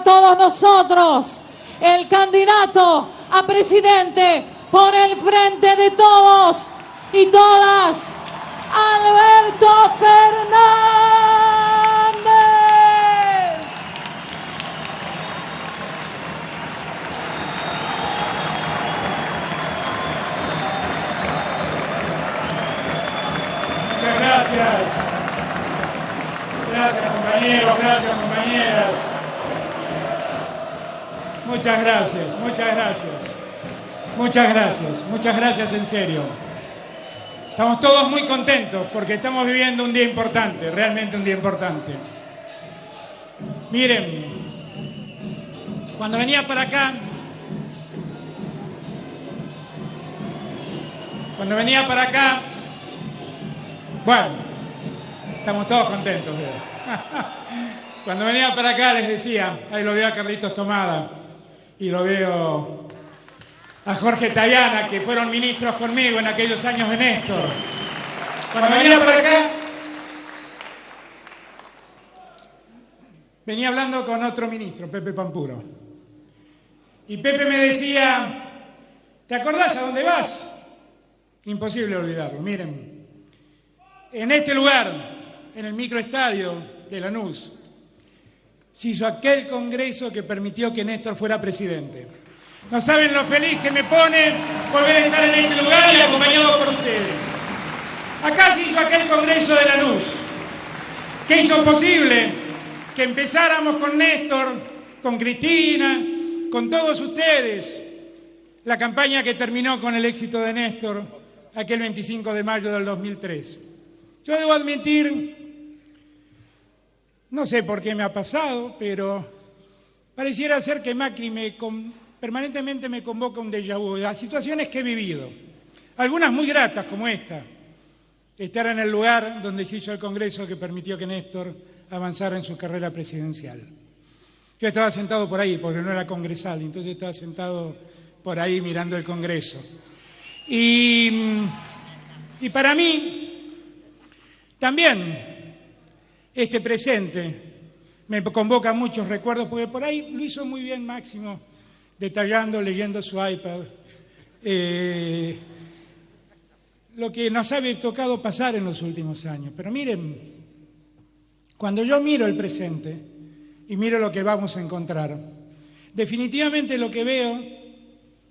todos nosotros, el candidato a presidente por el Frente de Todos y Todas, Alberto Fernández. Muchas gracias. Gracias, compañeros, gracias, compañeras. Muchas gracias, muchas gracias. Muchas gracias en serio. Estamos todos muy contentos porque estamos viviendo un día importante, realmente un día importante. Miren, cuando venía para acá, bueno, estamos todos contentos. Cuando venía para acá les decía, ahí lo veo a Carlitos Tomada y lo veo a Jorge Tayana, que fueron ministros conmigo en aquellos años de Néstor. Cuando venía para acá, venía hablando con otro ministro, Pepe Pampuro. Y Pepe me decía, ¿te acordás a dónde vas? Imposible olvidarlo. Miren, en este lugar, en el microestadio de Lanús, se hizo aquel congreso que permitió que Néstor fuera presidente. No saben lo feliz que me pone volver a estar en este lugar y acompañado por ustedes. Acá se hizo aquel congreso de Lanús, que hizo posible que empezáramos con Néstor, con Cristina, con todos ustedes, la campaña que terminó con el éxito de Néstor aquel 25 de mayo del 2003. Yo debo admitir, no sé por qué me ha pasado, pero pareciera ser que Macri permanentemente me convoca un déjà vu a situaciones que he vivido, algunas muy gratas como esta, estar en el lugar donde se hizo el congreso que permitió que Néstor avanzara en su carrera presidencial. Yo estaba sentado por ahí, porque no era congresal, entonces estaba sentado por ahí mirando el congreso. Y para mí, también, este presente me convoca muchos recuerdos, porque por ahí lo hizo muy bien Máximo, detallando, leyendo su iPad, lo que nos ha tocado pasar en los últimos años. Pero miren, cuando yo miro el presente y miro lo que vamos a encontrar, definitivamente lo que veo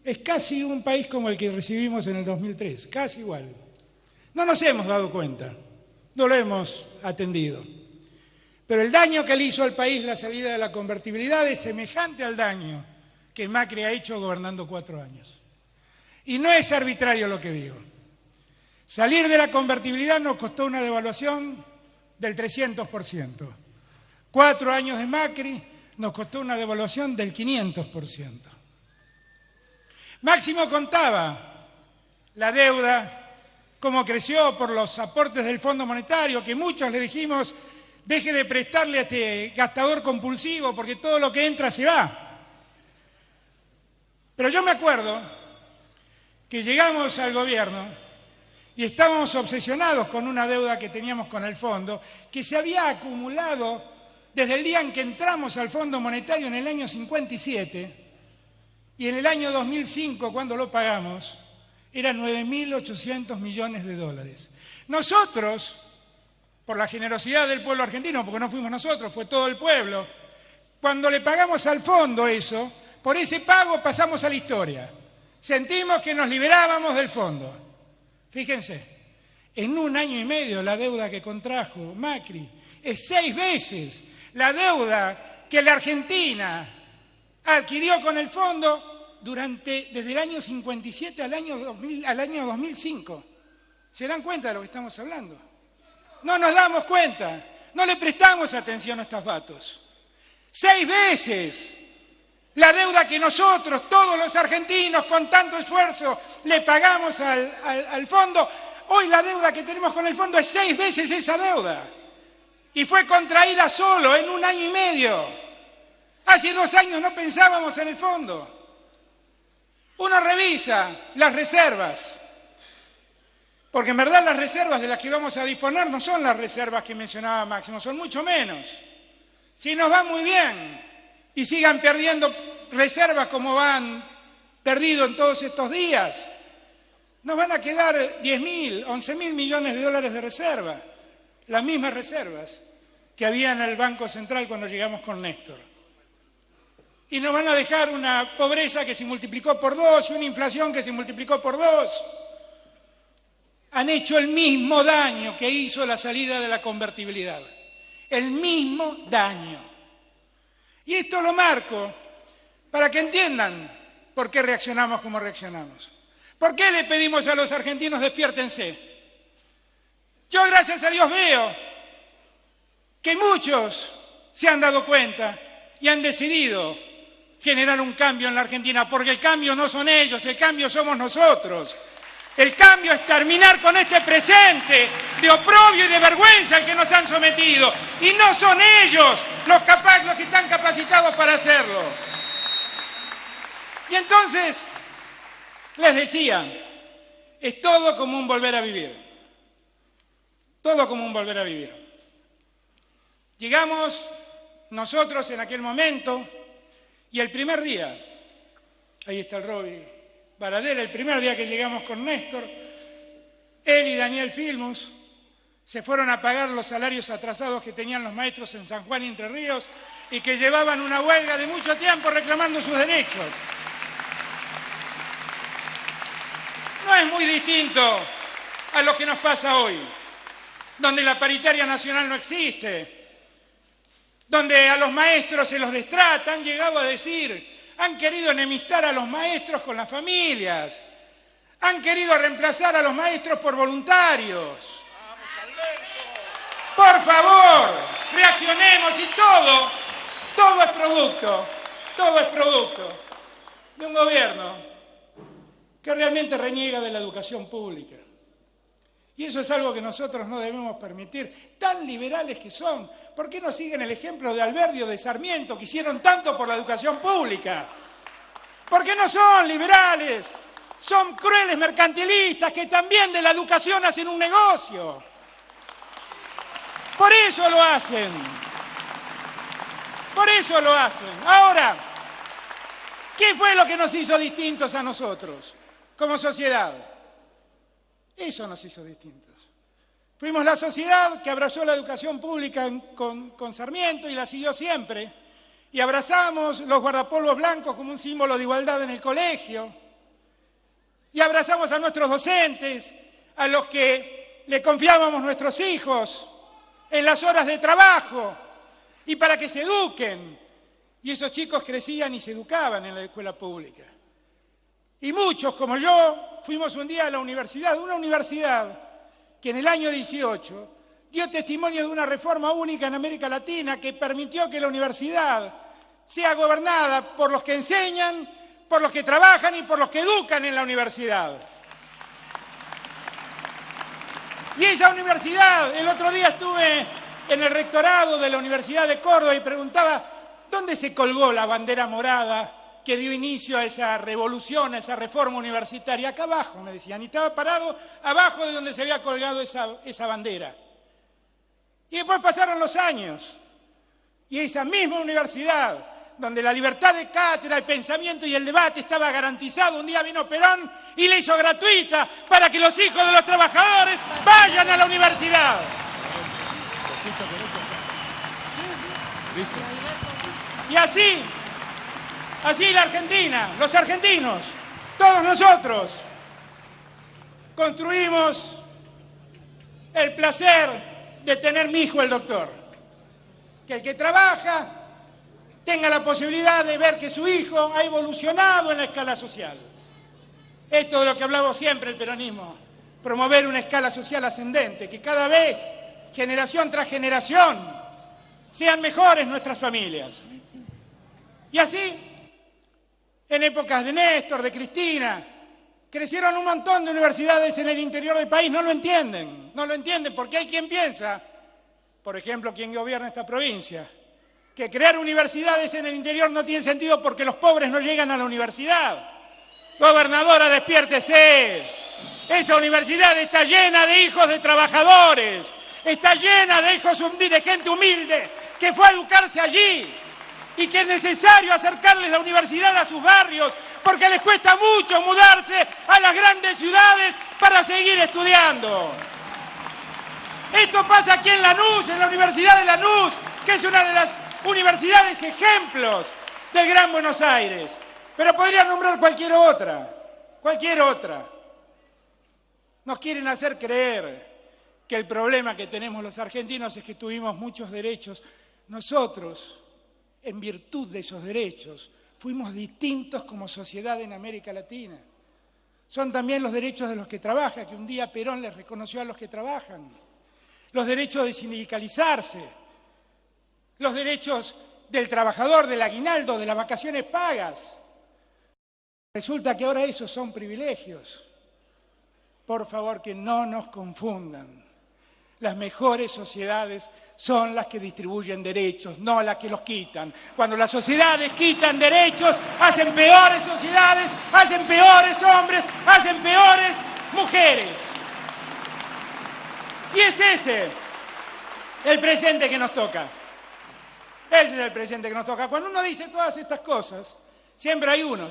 es casi un país como el que recibimos en el 2003, casi igual. No nos hemos dado cuenta, no lo hemos atendido. Pero el daño que le hizo al país la salida de la convertibilidad es semejante al daño que Macri ha hecho gobernando 4 años. Y no es arbitrario lo que digo. Salir de la convertibilidad nos costó una devaluación del 300%. 4 años de Macri nos costó una devaluación del 500%. Máximo contaba la deuda, cómo creció por los aportes del Fondo Monetario, que muchos le dijimos, deje de prestarle a este gastador compulsivo porque todo lo que entra se va. Pero yo me acuerdo que llegamos al gobierno y estábamos obsesionados con una deuda que teníamos con el fondo, que se había acumulado desde el día en que entramos al Fondo Monetario en el año 57, y en el año 2005, cuando lo pagamos, eran 9.800 millones de dólares. Nosotros, por la generosidad del pueblo argentino, porque no fuimos nosotros, fue todo el pueblo, cuando le pagamos al fondo eso, por ese pago pasamos a la historia. Sentimos que nos liberábamos del fondo. Fíjense, en 1 año y medio la deuda que contrajo Macri es 6 veces la deuda que la Argentina adquirió con el fondo desde el año 57 al año 2005. ¿Se dan cuenta de lo que estamos hablando? No nos damos cuenta, no le prestamos atención a estos datos. 6 veces la deuda que nosotros, todos los argentinos, con tanto esfuerzo, le pagamos al fondo. Hoy la deuda que tenemos con el fondo es 6 veces esa deuda. Y fue contraída solo en 1 año y medio. Hace 2 años no pensábamos en el fondo. Uno revisa las reservas, porque en verdad las reservas de las que vamos a disponer no son las reservas que mencionaba Máximo, son mucho menos. Si nos va muy bien, y sigan perdiendo reservas como han perdido en todos estos días. Nos van a quedar 10.000, 11.000 millones de dólares de reserva, las mismas reservas que había en el Banco Central cuando llegamos con Néstor. Y nos van a dejar una pobreza que se multiplicó por 2 y una inflación que se multiplicó por 2. Han hecho el mismo daño que hizo la salida de la convertibilidad. El mismo daño. Y esto lo marco para que entiendan por qué reaccionamos como reaccionamos. ¿Por qué le pedimos a los argentinos despiértense? Yo, gracias a Dios, veo que muchos se han dado cuenta y han decidido generar un cambio en la Argentina, porque el cambio no son ellos, el cambio somos nosotros. El cambio es terminar con este presente de oprobio y de vergüenza al que nos han sometido. Y no son ellos los que están capacitados para hacerlo. Y entonces, les decía, es todo como un volver a vivir. Todo como un volver a vivir. Llegamos nosotros en aquel momento y el primer día, ahí está el Roby Baradel, el primer día que llegamos con Néstor, él y Daniel Filmus se fueron a pagar los salarios atrasados que tenían los maestros en San Juan y Entre Ríos y que llevaban una huelga de mucho tiempo reclamando sus derechos. No es muy distinto a lo que nos pasa hoy, donde la paritaria nacional no existe, donde a los maestros se los destrata, han llegado a decir, han querido enemistar a los maestros con las familias, han querido reemplazar a los maestros por voluntarios. Por favor, reaccionemos y todo es producto de un gobierno que realmente reniega de la educación pública. Y eso es algo que nosotros no debemos permitir. Tan liberales que son, ¿por qué no siguen el ejemplo de Alberdi o de Sarmiento, que hicieron tanto por la educación pública? ¿Por qué no son liberales? Son crueles mercantilistas que también de la educación hacen un negocio. Por eso lo hacen. Por eso lo hacen. Ahora, ¿qué fue lo que nos hizo distintos a nosotros como sociedad? Eso nos hizo distintos. Fuimos la sociedad que abrazó la educación pública con Sarmiento y la siguió siempre. Y abrazamos los guardapolvos blancos como un símbolo de igualdad en el colegio. Y abrazamos a nuestros docentes, a los que le confiábamos nuestros hijos en las horas de trabajo y para que se eduquen. Y esos chicos crecían y se educaban en la escuela pública. Y muchos, como yo, fuimos un día a la universidad, una universidad que en el año 18 dio testimonio de una reforma única en América Latina que permitió que la universidad sea gobernada por los que enseñan, por los que trabajan y por los que educan en la universidad. Y esa universidad, el otro día estuve en el rectorado de la Universidad de Córdoba y preguntaba, ¿dónde se colgó la bandera morada que dio inicio a esa revolución, a esa reforma universitaria? Acá abajo, me decían, y estaba parado abajo de donde se había colgado esa bandera. Y después pasaron los años, y esa misma universidad, donde la libertad de cátedra, el pensamiento y el debate estaba garantizado, un día vino Perón y la hizo gratuita para que los hijos de los trabajadores vayan a la universidad. Y así la Argentina, los argentinos, todos nosotros, construimos el placer de tener mi hijo el doctor. Que el que trabaja tenga la posibilidad de ver que su hijo ha evolucionado en la escala social. Esto de lo que hablamos siempre el peronismo, promover una escala social ascendente, que cada vez, generación tras generación, sean mejores nuestras familias. Y así, en épocas de Néstor, de Cristina, crecieron un montón de universidades en el interior del país. No lo entienden porque hay quien piensa, por ejemplo, quien gobierna esta provincia, que crear universidades en el interior no tiene sentido porque los pobres no llegan a la universidad. Gobernadora, despiértese. Esa universidad está llena de hijos de trabajadores, está llena de hijos de gente humilde que fue a educarse allí. y que es necesario acercarles la universidad a sus barrios, porque les cuesta mucho mudarse a las grandes ciudades para seguir estudiando. Esto pasa aquí en Lanús, en la Universidad de Lanús, que es una de las universidades ejemplos del Gran Buenos Aires. Pero podría nombrar cualquier otra. Nos quieren hacer creer que el problema que tenemos los argentinos es que tuvimos muchos derechos. Nosotros, en virtud de esos derechos, fuimos distintos como sociedad en América Latina. Son también los derechos de los que trabajan, que un día Perón les reconoció a los que trabajan. Los derechos de sindicalizarse, los derechos del trabajador, del aguinaldo, de las vacaciones pagas. Resulta que ahora esos son privilegios. Por favor, que no nos confundan. Las mejores sociedades son las que distribuyen derechos, no las que los quitan. Cuando las sociedades quitan derechos, hacen peores sociedades, hacen peores hombres, hacen peores mujeres. Y es ese el presente que nos toca. Ese es el presente que nos toca. Cuando uno dice todas estas cosas, siempre hay uno,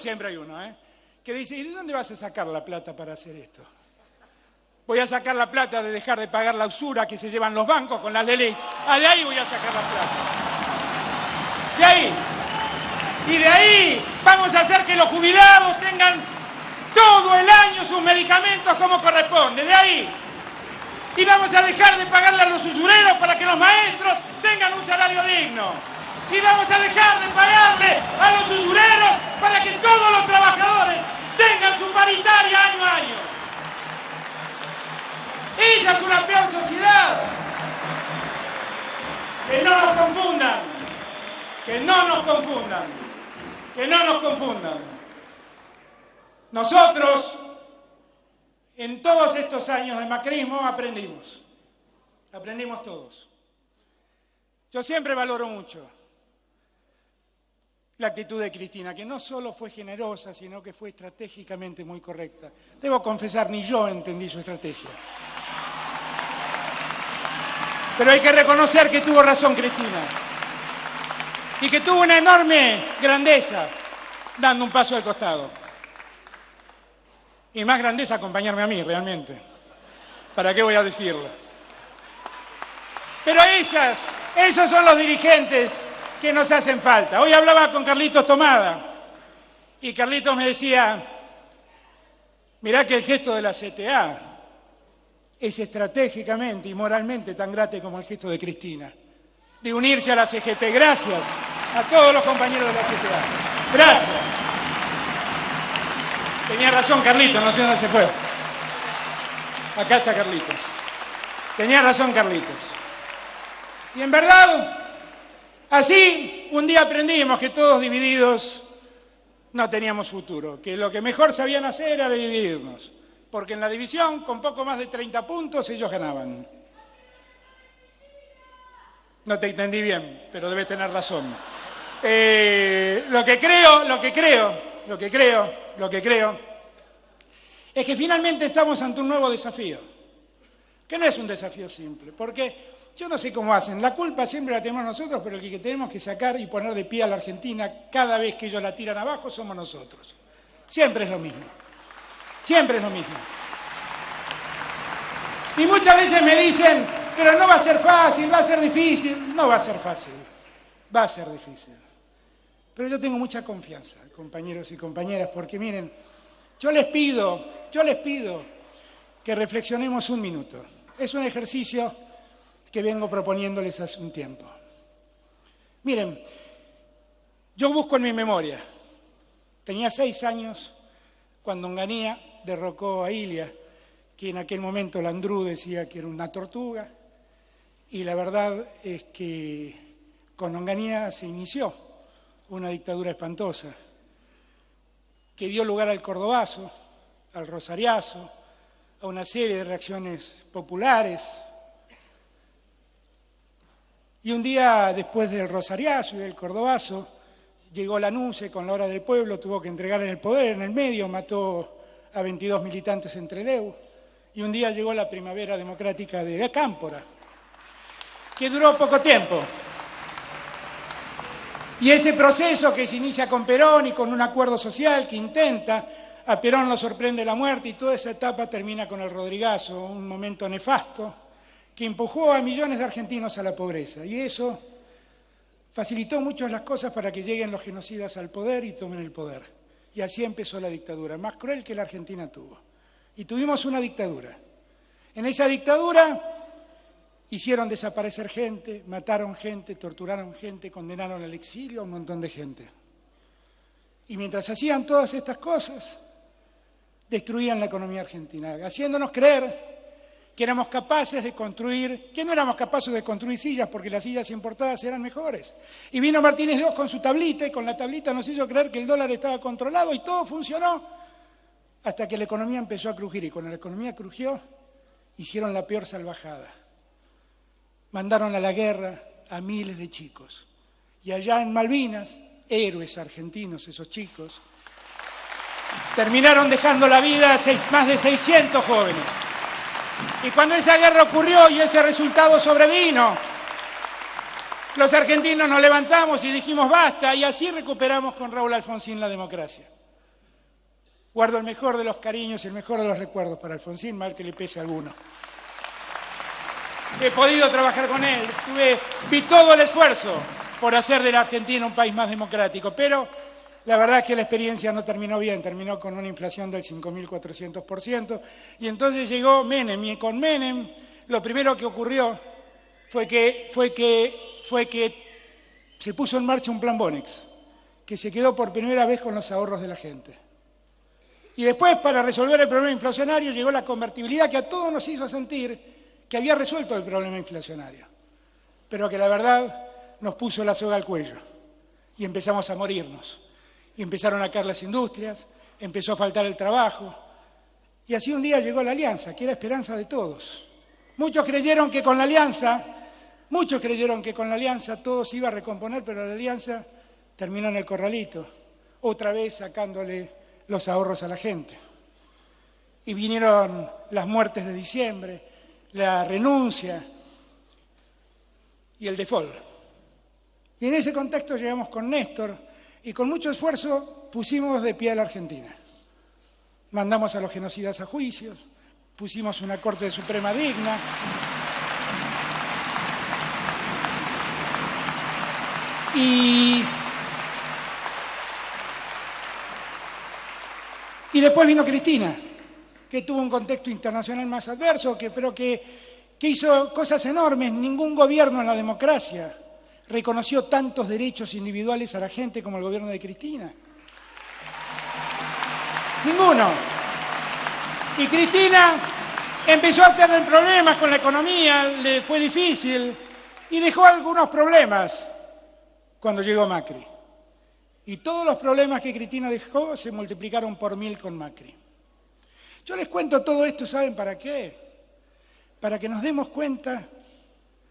que dice, ¿y de dónde vas a sacar la plata para hacer esto? Voy a sacar la plata de dejar de pagar la usura que se llevan los bancos con las LELIQs. De ahí voy a sacar la plata. De ahí. Y de ahí vamos a hacer que los jubilados tengan todo el año sus medicamentos como corresponde. De ahí. Y vamos a dejar de pagarle a los usureros para que los maestros tengan un salario digno. Y vamos a dejar de pagarle a los usureros para que todos los trabajadores tengan su paritaria año a año. Ella es una peor sociedad. Que no nos confundan. Que no nos confundan. Que no nos confundan. Nosotros, en todos estos años de macrismo, aprendimos. Aprendimos todos. Yo siempre valoro mucho la actitud de Cristina, que no solo fue generosa, sino que fue estratégicamente muy correcta. Debo confesar, ni yo entendí su estrategia. Pero hay que reconocer que tuvo razón Cristina y que tuvo una enorme grandeza dando un paso al costado. Y más grandeza acompañarme a mí, realmente. ¿Para qué voy a decirlo? Pero esos son los dirigentes que nos hacen falta. Hoy hablaba con Carlitos Tomada y Carlitos me decía, mirá que el gesto de la CTA es estratégicamente y moralmente tan grande como el gesto de Cristina, de unirse a la CGT. Gracias a todos los compañeros de la CTA. Gracias. Tenía razón Carlitos, no sé dónde se fue. Acá está Carlitos. Tenía razón Carlitos. Y en verdad, así un día aprendimos que todos divididos no teníamos futuro, que lo que mejor sabían hacer era dividirnos. Porque en la división, con poco más de 30 puntos, ellos ganaban. No te entendí bien, pero debes tener razón. Lo que creo es que finalmente estamos ante un nuevo desafío, que no es un desafío simple, porque yo no sé cómo hacen, la culpa siempre la tenemos nosotros, pero el que tenemos que sacar y poner de pie a la Argentina cada vez que ellos la tiran abajo somos nosotros. Siempre es lo mismo. Siempre es lo mismo. Y muchas veces me dicen, pero no va a ser fácil, va a ser difícil. No va a ser fácil, va a ser difícil. Pero yo tengo mucha confianza, compañeros y compañeras, porque miren, yo les pido que reflexionemos un minuto. Es un ejercicio que vengo proponiéndoles hace un tiempo. Miren, yo busco en mi memoria. Tenía 6 años cuando Onganía derrocó a Ilia, que en aquel momento Landru decía que era una tortuga, y la verdad es que con Onganía se inició una dictadura espantosa, que dio lugar al cordobazo, al rosariazo, a una serie de reacciones populares. Y un día después del rosariazo y del cordobazo, llegó Lanuse con la hora del pueblo, tuvo que entregar el poder en el medio, mató a 22 militantes en Trelew, y un día llegó la primavera democrática de Cámpora, que duró poco tiempo. Y ese proceso que se inicia con Perón y con un acuerdo social que intenta, a Perón lo sorprende la muerte y toda esa etapa termina con el Rodrigazo, un momento nefasto que empujó a millones de argentinos a la pobreza. Y eso facilitó mucho las cosas para que lleguen los genocidas al poder y tomen el poder. Y así empezó la dictadura, más cruel que la Argentina tuvo. Y tuvimos una dictadura. En esa dictadura hicieron desaparecer gente, mataron gente, torturaron gente, condenaron al exilio a un montón de gente. Y mientras hacían todas estas cosas, destruían la economía argentina, haciéndonos creer que éramos capaces de construir, que no éramos capaces de construir sillas porque las sillas importadas eran mejores. Y vino Martínez de Oz con su tablita y con la tablita nos hizo creer que el dólar estaba controlado y todo funcionó hasta que la economía empezó a crujir. Y cuando la economía crujió, hicieron la peor salvajada. Mandaron a la guerra a miles de chicos. Y allá en Malvinas, héroes argentinos, esos chicos, terminaron dejando la vida a más de 600 jóvenes. Y cuando esa guerra ocurrió y ese resultado sobrevino, los argentinos nos levantamos y dijimos basta, y así recuperamos con Raúl Alfonsín la democracia. Guardo el mejor de los cariños y el mejor de los recuerdos para Alfonsín, mal que le pese a alguno. He podido trabajar con él, vi todo el esfuerzo por hacer de la Argentina un país más democrático, pero la verdad es que la experiencia no terminó bien, terminó con una inflación del 5.400%, y entonces llegó Menem, y con Menem lo primero que ocurrió fue que se puso en marcha un plan Bonex, que se quedó por primera vez con los ahorros de la gente. Y después, para resolver el problema inflacionario, llegó la convertibilidad que a todos nos hizo sentir que había resuelto el problema inflacionario, pero que la verdad nos puso la soga al cuello y empezamos a morirnos. Y empezaron a caer las industrias, empezó a faltar el trabajo, y así un día llegó la alianza, que era esperanza de todos. Muchos creyeron que con la alianza todo se iba a recomponer, pero la alianza terminó en el corralito, otra vez sacándole los ahorros a la gente. Y vinieron las muertes de diciembre, la renuncia y el default. Y en ese contexto llegamos con Néstor y con mucho esfuerzo pusimos de pie a la Argentina. Mandamos a los genocidas a juicios, pusimos una Corte Suprema digna. Y después vino Cristina, que tuvo un contexto internacional más adverso, pero que hizo cosas enormes. Ningún gobierno en la democracia reconoció tantos derechos individuales a la gente como el gobierno de Cristina. Ninguno. Y Cristina empezó a tener problemas con la economía, le fue difícil, y dejó algunos problemas cuando llegó Macri. Y todos los problemas que Cristina dejó se multiplicaron por 1000 con Macri. Yo les cuento todo esto, ¿saben para qué? Para que nos demos cuenta,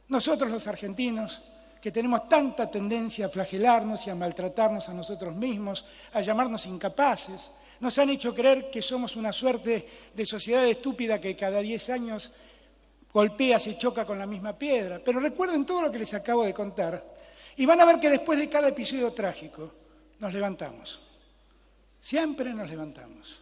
nosotros los argentinos, que tenemos tanta tendencia a flagelarnos y a maltratarnos a nosotros mismos, a llamarnos incapaces. Nos han hecho creer que somos una suerte de sociedad estúpida que cada 10 años golpea, se choca con la misma piedra. Pero recuerden todo lo que les acabo de contar y van a ver que después de cada episodio trágico nos levantamos. Siempre nos levantamos.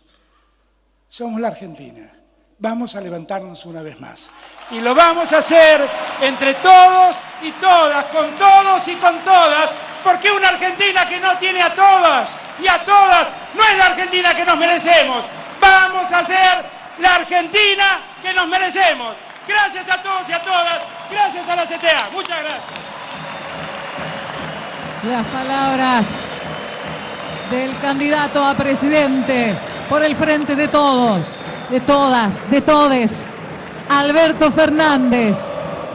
Somos la Argentina. Vamos a levantarnos una vez más. Y lo vamos a hacer entre todos y todas, con todos y con todas, porque una Argentina que no tiene a todas y a todas no es la Argentina que nos merecemos. Vamos a hacer la Argentina que nos merecemos. Gracias a todos y a todas. Gracias a la CTA. Muchas gracias. Las palabras del candidato a presidente por el Frente de Todos, de todas, de todes, Alberto Fernández.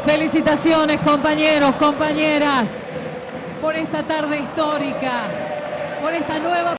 Felicitaciones, compañeros, compañeras, por esta tarde histórica, por esta nueva